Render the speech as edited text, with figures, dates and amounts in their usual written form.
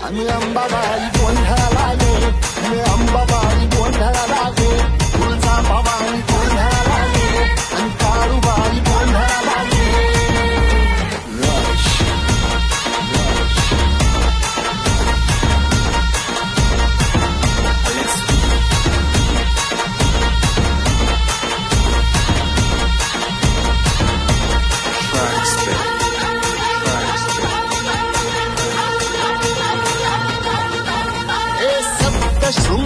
आम्ही अंबाबाई गोंधळाला गे, आम्ही अंबाबाई गोंधळाला गे, तुळजाभवानी गोंधळाला गे, आणि काळूबाई गोंधळाला गे. Rush, rush. Let's track spin, track spin. हे सप्त शृंग